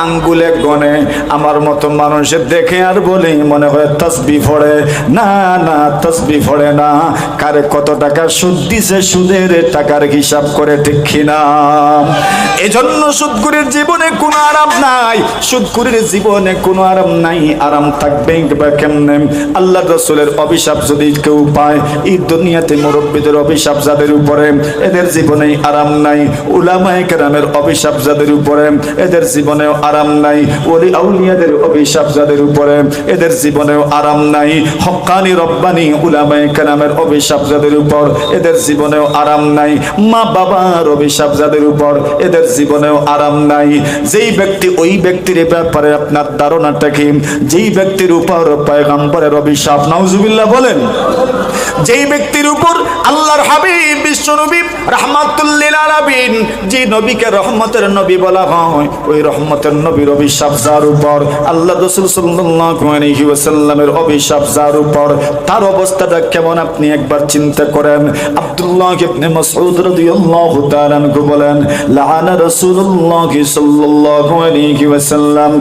আঙ্গুলে গনে আমার মতো মানুষের দেখে আর বলে মনে হয় তাসবিহ পড়ে। না না, তাসবিহ পড়ে না। কারে কত টাকা সুদ দিছে সুদের টাকার হিসাব করে, ঠিক কিনা? এজন্য সুদখোরের জীবনে কোনো আরাম নাই, সুদখোরের জীবনে কোনো আরাম নাই। আরাম থাকবে বা কেমনে? আল্লাহ রাসূলের অভিশাপ যদি কেউ পায়, এই দুনিয়াতে মুরব্বিদের অভিশাপ যাদের উপরে, এদের জীবনে আরাম নাই। উলামায়ে কেরামের অভিশাপ যাদের উপরে, এদের জীবনেও আরাম নাই। ওলি আউলিয়াদের অভিশাপ যাদের উপরে, এদের জীবনেও আরাম নাই। হক্কানি রব্বানি উলামায়ে কেরামের অভিশাপ যাদের উপর, এদের জীবনেও আরাম নাই। মা বাবার অভিশাপ যাদের উপর, এদের জীবনেও আরাম নাই। যেই ব্যক্তি, ওই ব্যক্তির ব্যাপারে আপনার ধারণাটা কি? যেই ব্যক্তির উপর পয়গম্বরের অভিশাপ, নাউজুবিল্লাহ বলেন, যেই ব্যক্তির উপর আল্লাহর হাবিব বিশ্বনবী রাহমাতুল লিল আলামিন, যে নবীকে রহমতের নবী বলা হয়, ওই রহমতের নবীর অভিশাপ যার উপর, আল্লাহ রাসূল সাল্লাল্লাহু আলাইহি ওয়াসাল্লামের অভিশাপ যার উপর, তার অবস্থাটা কেমন আপনি একবার চিন্তা করেন। আব্দুল্লাহ ইবনে মাসউদ রাদিয়াল্লাহু তাআলা আনহু বলেন, লাআনা রাসূলুল্লাহ সাল্লাল্লাহু আলাইহি ওয়াসাল্লাম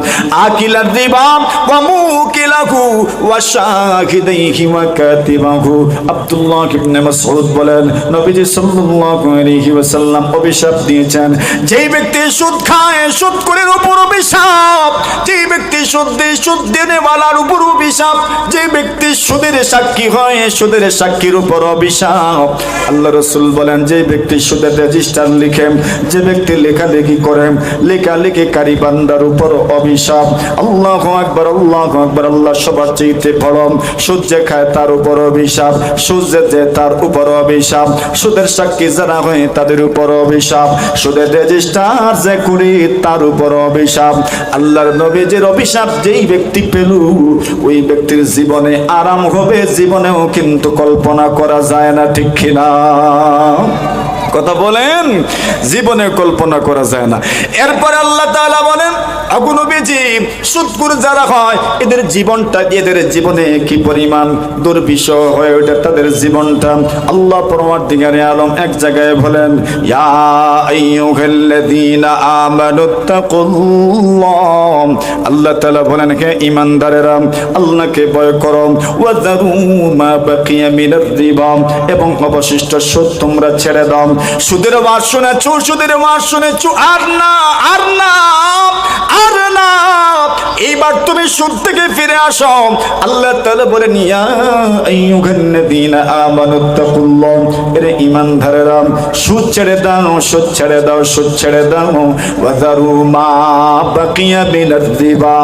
আকিলার রিবা ওয়া মুকিলাহু ওয়া শাহিদাইহি ওয়া কাতিবাহু। আব্দুল্লাহ ইবনে মাসউদ বলেন, নবীজি সাল্লাল্লাহু আলাইহি ওয়াসাল্লাম অভিশাপ দিয়েছেন, যেই ব্যক্তি সুদ খায় সুদখোরের উপর অভিশাপ, যেই ব্যক্তি সুদ দেয় সুদ দেনেওয়ালার উপর অভিশাপ, যে ব্যক্তি সুদের সাক্ষী হয় সুদের সাক্ষীর উপর অভিশাপ। আল্লাহ রাসূল বলেন, যে ব্যক্তি সুদের রেজিস্টার লিখে, যে ব্যক্তি লেখালেখি করে, লেখালেখিকারী বান্দার উপর অভিশাপ। আল্লাহু আকবার, আল্লাহু আকবার। আল্লাহ সবার চাইতে বড়। সুদ যে খায় তার উপর অভিশাপ, সুদ যে তার উপর অভিশাপ, সুদের সাক্ষী যারা হয় তাদের উপর অভিশাপ, সুদের রেজিস্টার যে করে তার উপর অভিশাপ। আল্লাহর নবীজির অভিশাপ যেই ব্যক্তি পেল, ওই ব্যক্তির জীবনে আরাম হবে, জীবনেও কিন্তু কল্পনা করা যায় না, ঠিক কিনা? কথা বলেন, জীবনে কল্পনা করা যায় না। এরপর আল্লাহ তাআলা বলেন, আগু নবীজি সুদখোর যারা হয় এদের জীবনটা, এদের জীবনে কি পরিমাণ দুর্বিষহ হয়ে ওঠে তাদের জীবনটা। আল্লাহ পরওয়ারদিগারে আলম এক জায়গায় বলেন, ইয়া আইয়ুহাল্লাযীনা আমানুত্তাকুল্লাহ, আল্লাহ তাআলা বলেন, হে ঈমানদারেরা আল্লাহকে ভয় করো, ওয়া যারু মা বাকিয়া মিনার রিবা, এবং অবশিষ্ট সুদ তোমরা ছেড়ে দাও। সুদের ওয়াজ শুনেছো, সুদের ওয়াজ শুনেছো, আর না, আর না, আর না, এইবার তুমি সুদ থেকে ফিরে আসো। আল্লাহ তাআলা বলেন, ইয়া আইয়ুহাল্লাযীনা আমানুত্তাকুল্লাহ, এরে ঈমানদারেরা সুদ ছেড়ে দাও, সুদ ছেড়ে দাও, সুদ ছেড়ে দাও। ওয়া যারু মা বাকিয়া মিনার রিবা,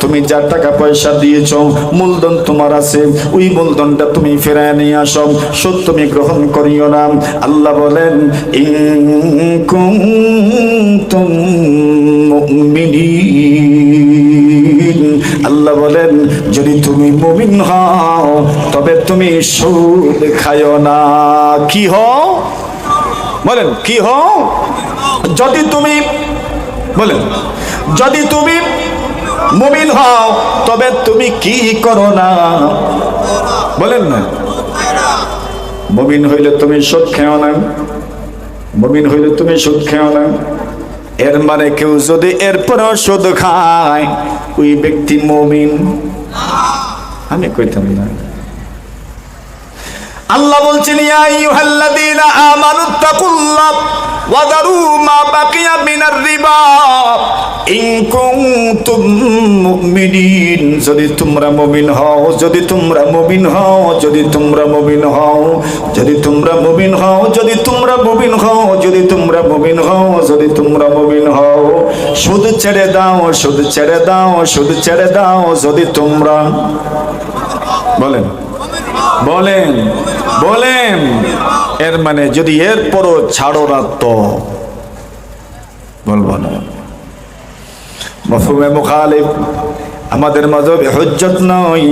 তুমি যা টাকা পয়সা দিয়েছো, মূলধন তোমার আছে, ওই মূলধনটা তুমি ফিরিয়ে নিয়ে আসো, সুদ তুমি গ্রহণ করিও না। আল্লাহ বলেন, ইন কুনতুম মুমিনিন, আল্লাহ বলেন, যদি তুমি মুমিন হও তবে তুমি সুদ খায়ো না। কি হও? বলেন, কি হও? যদি তুমি, বলেন, যদি তুমি মুমিন হও তবে তুমি কি করো না? বলেন না, মুমিন হইলে তুমি সুদ খেও না, মুমিন হইলে তুমি সুদ খেও না। এর মানে কেউ যদি এরপরও সুদ খায়, ওই ব্যক্তি মুমিন। আমি কইতাম না। আল্লাহ বলছেন, ইয়া আইয়ুহাল্লাযীনা আমানুত্তাকুল্লাহ ওয়া যারু মা বাকিয়া মিনার রিবা ইন কুনতুম মুমিনিন, যদি তোমরা মুমিন হও, যদি তোমরা মুমিন হও, যদি তোমরা মুমিন হও, যদি তোমরা মুমিন হও, যদি তোমরা মুমিন হও, যদি তোমরা মুমিন হও, যদি তোমরা মুমিন হও, সুদ ছেড়ে দাও, সুদ ছেড়ে দাও, সুদ ছেড়ে দাও। যদি তোমরা, বলেন, বলেন, বলেন, এর মানে যদি এরপরও ছাড়ো না তো বলবো না। মাফহুমে মুখালিফ আমাদের মাযহাবে হুজ্জত নয়,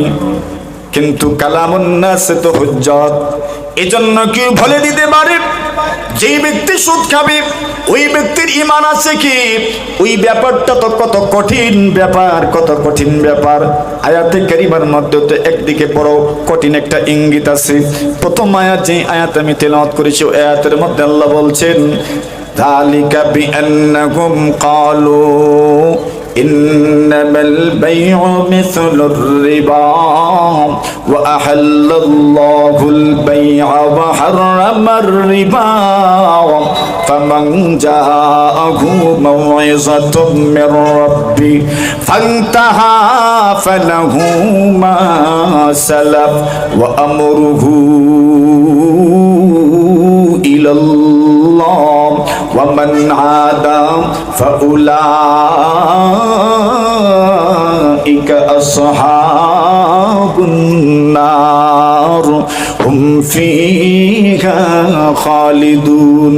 কিন্তু কালামুন নাস তো হুজ্জত। এজন্য কি বলে দিতে পারে, যেই ব্যক্তি সুদ খাবে ওই ব্যক্তির ঈমান আছে কি? ওই ব্যাপারটা তো কত কঠিন ব্যাপার, কত কঠিন ব্যাপার। আয়াতে কারিমার মধ্যে তো একদিকে বড় কঠিন একটা ইঙ্গিত আছে। প্রথম আয়াত, যে আয়াত আমি তেলাওয়াত করেছি, ওই আয়াতের মধ্যে আল্লাহ বলছেন, ذلك بأنهم قالوا إنما البيع مثل الربا وأحل الله البيع وحرم الربا فمن جاءه موعظة من ربه فانتهى فله ما سلف وأمره إلى الله ومن عاد فأولئك أصحاب النار هم فيها خالدون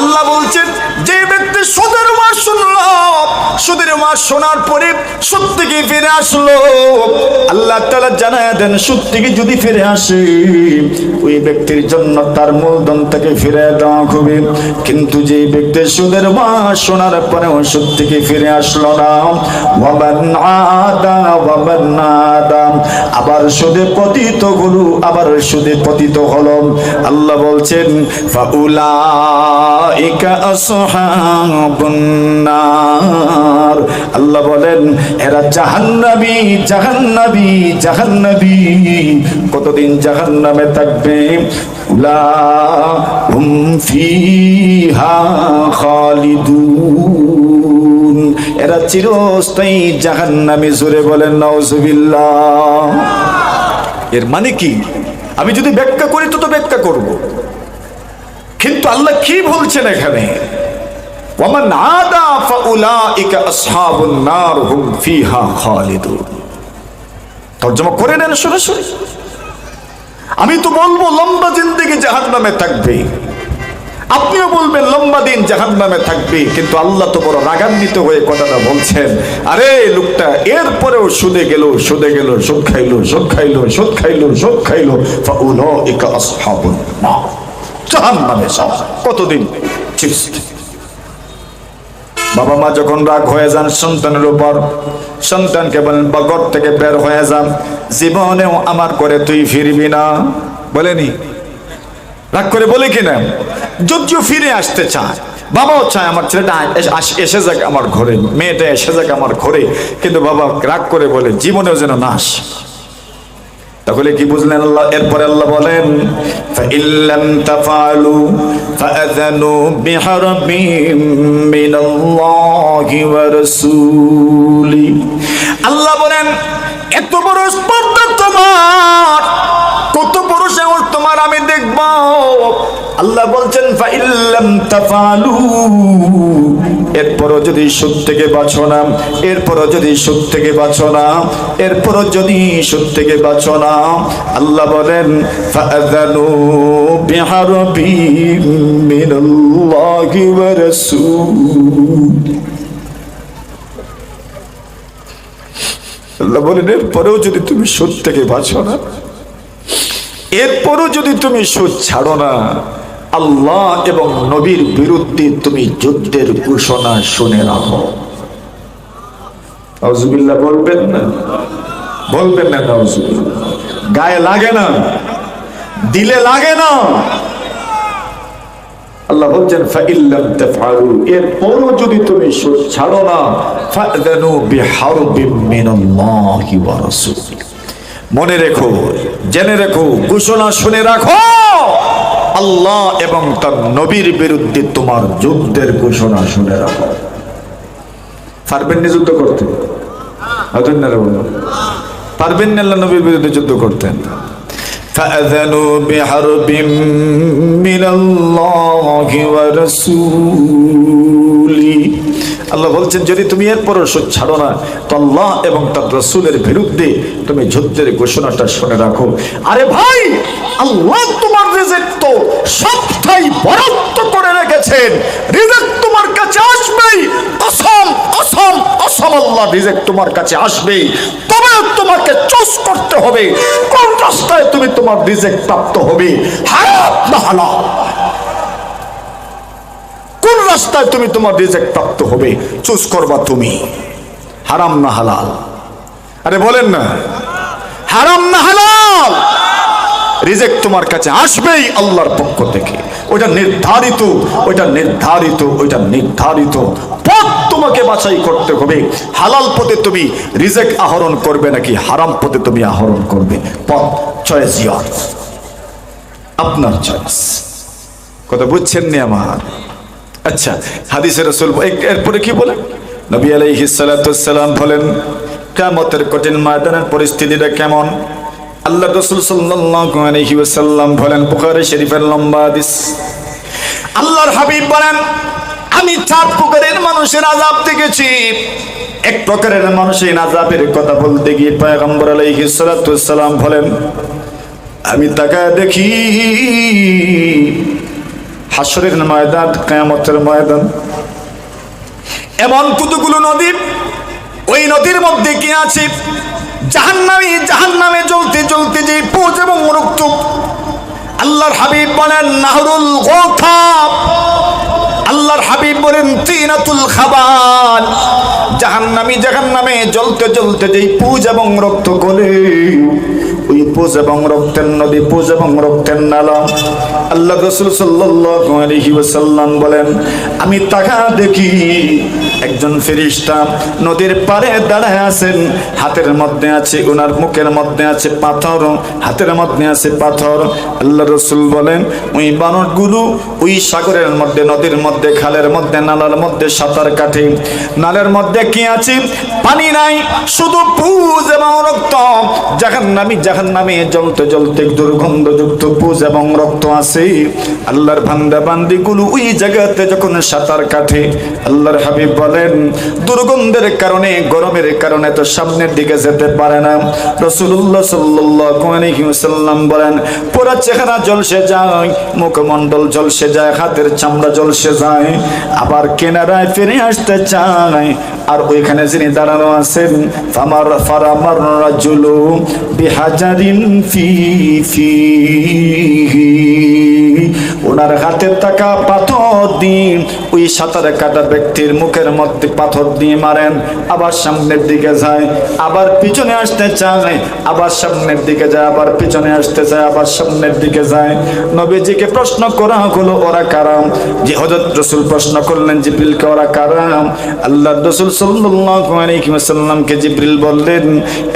আল্লাহ বলছেন যে ব্যক্তি সুদের ওয়াজ শুনলো, সুদের ওয়াজ শোনার পরে সুদ থেকে ফিরে আসলো, আল্লাহ তাআলা জানায় দেন সুদ থেকে যদি ফিরে আসে ওই ব্যক্তির জন্য তার মূলধন থেকে ফিরে দেওয়া হবে। কিন্তু যে ব্যক্তি সুদের ওয়াজ শোনার পরেও সুদ থেকে ফিরে আসলো না, ওয়ামান আদা আবার সুদে পতিত হলো, আবার সুদে পতিত হলো, আল্লাহ বলছেন ফাউলাইকা আসহাবুন নার, আল্লাহ বলেন এরা জাহান্নামী জাহান্নামী জাহান্নামী। কতদিন জাহান্নামে থাকবে? উলাহুম ফিহা খালিদুন, এরা চিরস্থায়ী জাহান্নামী। জোরে বলেন নাউজুবিল্লাহ। এর মানে কি? আমি যদি ব্যাখ্যা করি তো ব্যাখ্যা করব, কিন্তু আল্লাহ কি বলছেন এখানে? ওয়ামান আদা ফাউলাইকা আসহাবুন নার হুম ফিহা খালিদুন। তরজমা করে নেন সরাসরি। আমি তো বলবো লম্বা জিন্দেগি জাহান্নামে থাকবে, আপনিও বলবেন লম্বা দিন জাহান্নামে থাকবে, কিন্তু আল্লাহ তো বড় রাগান্বিত হয়ে কথাটা বলছেন। আরে লোকটা এরপরেও সুদে গেল, সুদে গেল, সুদ খাইলো, সুদ খাইলো, সুদ খাইলো, সুদ খাইলো, ফাউলাইকা আসহাবুন নার, জাহান্নামে সব। কতদিন? বাবা মা যখন রাগ হয়ে যান সন্তানের উপর, সন্তানকে বলেন বা ঘর থেকে বের হয়ে যান, জীবনেও আমার করে তুই ফিরবি না, বলেনি? রাগ করে বলে কিনা? যদিও ফিরে আসতে চায়, বাবাও চায় আমার ছেলেটা এসে যাক আমার ঘরে, মেয়েটা এসে যাক আমার ঘরে, কিন্তু বাবা রাগ করে বলে জীবনেও যেন না আসে। তাহলে কি বুঝলেন আল্লাহ? এরপরে আল্লাহ বলেন ফাইল্লাম তাফআলু ফাআযানু বিহারবিম মিনাল্লাহি ওয়া রাসূলি। আল্লাহ বলেন এত বড় স্পর্ধা তোমার, কত বড় সাহস তোমার, আমি দেখব। আল্লাহ বলছেন ফাইল্লাম তাফআলু, এরপরও যদি সুদ থেকে বাঁচো না, এরপরও যদি সুদ থেকে বাঁচো না, এরপরও যদি সুদ থেকে বাঁচো না, আল্লাহ বলেন ফাআযানু বিহারবিম মিনাল্লাহি ওয়া রাসূল। আল্লাহ বলেন এরপরেও যদি তুমি সুদ থেকে বাঁচো না, এরপরও যদি তুমি সুদ ছাড়ো না, আল্লাহ এবং নবীর বিরুদ্ধে তুমি যুদ্ধের ঘোষণা শুনে রাখো। নাউজুবিল্লাহ বলবেন না? বলবেন না নাউজুবিল্লাহ? গায়ে লাগে না, দিলে লাগে না। আল্লাহ বলছেন ফাইল্লাম তাফআলু, এরপরও যদি তুমি সুদ ছাড়ো না, ফাআযানু বিহারবিম মিনাল্লাহি ওয়া রাসূলি। মনে রেখো, জেনে রেখো, ঘোষণা শুনে রাখো, আল্লাহ এবং তার নবীর বিরুদ্ধে তোমার যুদ্ধের ঘোষণা শুনে রাখো। পারবেন না যুদ্ধ করতে? পারবেন না আল্লাহ নবীর বিরুদ্ধে যুদ্ধ করতেন? ফাআযানু বিহারবিম মিনাল্লাহি ওয়া রাসূলি। আল্লাহ বলছেন যদি তুমি এরপরও সুদ ছাড়ো না, তো আল্লাহ এবং তার রাসূলের বিরুদ্ধে তুমি যুদ্ধের ঘোষণাটা শুনে রাখো। আরে ভাই, আল্লাহ তোমার রিজিক তো সবটাই বরাদ্দ করে রেখেছেন, রিজিক তোমার কাছে আসবেই। কসম কসম কসম, আল্লাহ রিজিক তোমার কাছে আসবেই, তবে তোমাকে চুজ করতে হবে কোন রাস্তায় তুমি তোমার রিজিক প্রাপ্ত হবে, হারাম না হালাল। কোন রাস্তায় তুমি তোমার রিজিক প্রাপ্ত হবে চুজ করবা তুমি, হারাম না হালাল। আরে বলেন না, হারাম না হালাল? রিজিক তোমার কাছে আসবেই আল্লাহর পক্ষ থেকে। ওইটা নির্ধারিত, ওইটা নির্ধারিত, ওইটা নির্ধারিত পথ তোমাকে বাছাই করতে হবে। হালাল পথে তুমি রিজিক আহরণ করবে নাকি হারাম পথে তুমি আহরণ করবে, পথ চয়েস ইয়ার্স, আপনার চয়েস। কথা বুঝছেন নি আমার? আচ্ছা, হাদিসে রাসূল এরপরে কি বলেন? নবী আলাইহিস সালাতু ওয়াস সালাম বলেন কিয়ামতের কঠিন ময়দানের পরিস্থিতিটা কেমন? আল্লাহ রাসূল সাল্লাল্লাহু আলাইহি ওয়াসাল্লাম বলেন, বুখারী শরীফের লম্বা হাদিস, আল্লাহর হাবিব বলেন আমি 4 প্রকারের মানুষের আযাব দেখেছি। এক প্রকারের মানুষের আযাবের কথা বলতে গিয়ে পয়গম্বর আলাইহিস সালাতু ওয়াস সালাম বলেন আমি তাকায় দেখি হাসরের ময়দান, কিয়ামতের ময়দান, এমন কতগুলো নদী, ওই নদীর মধ্যে কি আছে? জাহান্নামে জ্বলতে জ্বলতে যে পুজ এবং রক্ত। আল্লাহর হাবিব বলেন নাহরুল গোথাব, আল্লাহর হাবিব বলেন তিনাতুল খাবাল। জাহান্নামে জ্বলতে জ্বলতে যেই পুজ এবং রক্ত গলে, ওই পুজ এবং রক্তের নদী, পুজ এবং রক্তের নালা। আল্লাহ রাসূল সাল্লাল্লাহু আলাইহি ওয়াসাল্লাম বলেন আমি তাকা দেখি একজন ফেরেশতা নদীর পাড়ে দাঁড়ায় আছেন, হাতের মধ্যে আছে, ওনার মুখের মধ্যে আছে পাথর, হাতের মধ্যে আছে পাথর। আল্লাহ রাসূল বলেন ওই বানরগুলো ওই সাগরের মধ্যে, নদীর মধ্যে, খালের মধ্যে, নালার মধ্যে সাঁতার কাটে। নালের মধ্যে কি আছে? পানি নাই, শুধু পুজ এবং রক্ত। জাহান্নামে জ্বলতে জ্বলতে দুর্গন্ধযুক্ত পুজ এবং রক্ত আছে। আল্লাহর বান্দা বান্দিগুলো ওই জায়গাতে যখন সাঁতার কাটে, আল্লাহর হাবিব বলেন দুর্গন্ধের কারণে, গরমের কারণে তো সামনের দিকে যেতে পারে না। রাসূলুল্লাহ সাল্লাল্লাহু আলাইহি ওয়াসাল্লাম বলেন পুরো চেহারা ঝলসে যায়, মুখমণ্ডল ঝলসে যায়, হাতের চামড়া ঝলসে যায়, আবার কিনারায় ফিরে আসতে চায়। আর ওইখানে যিনি দাঁড়ানো আছেন ফারামার রাজুলু বিহাজারিন ফিহি, ওনার হাতে থাকা পাথর দিয়ে ওই সাঁতার কাটা ব্যক্তির মুখের মধ্যে পাথর দিয়ে মারেন। আবার সামনের দিকে যায়, আবার পিছনে আসতে চায়, আবার সামনের দিকে যায়, আবার পিছনে আসতে চায়, আবার সামনের দিকে যায়। নবীজিকে প্রশ্ন করা হলো ওরা কারা? যে হযরত রাসূল প্রশ্ন করলেন জিবরিলকে ওরা কারা? আল্লাহর রাসূল সাল্লাল্লাহু আলাইহি ওয়াসাল্লামকে জিবরিল বললেন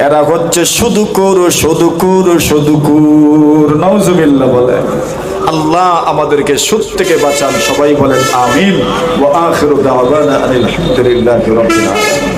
এরা হচ্ছে সুদকুর, সুদকুর, সুদকুর। নাউজুবিল্লাহ বলেন। আল্লাহ আমাদেরকে সুদ থেকে বাঁচান, সবাই বলেন আমিন। ওয়া আখিরু দাওয়ানা আলহামদুলিল্লাহি রাব্বিল আলামিন।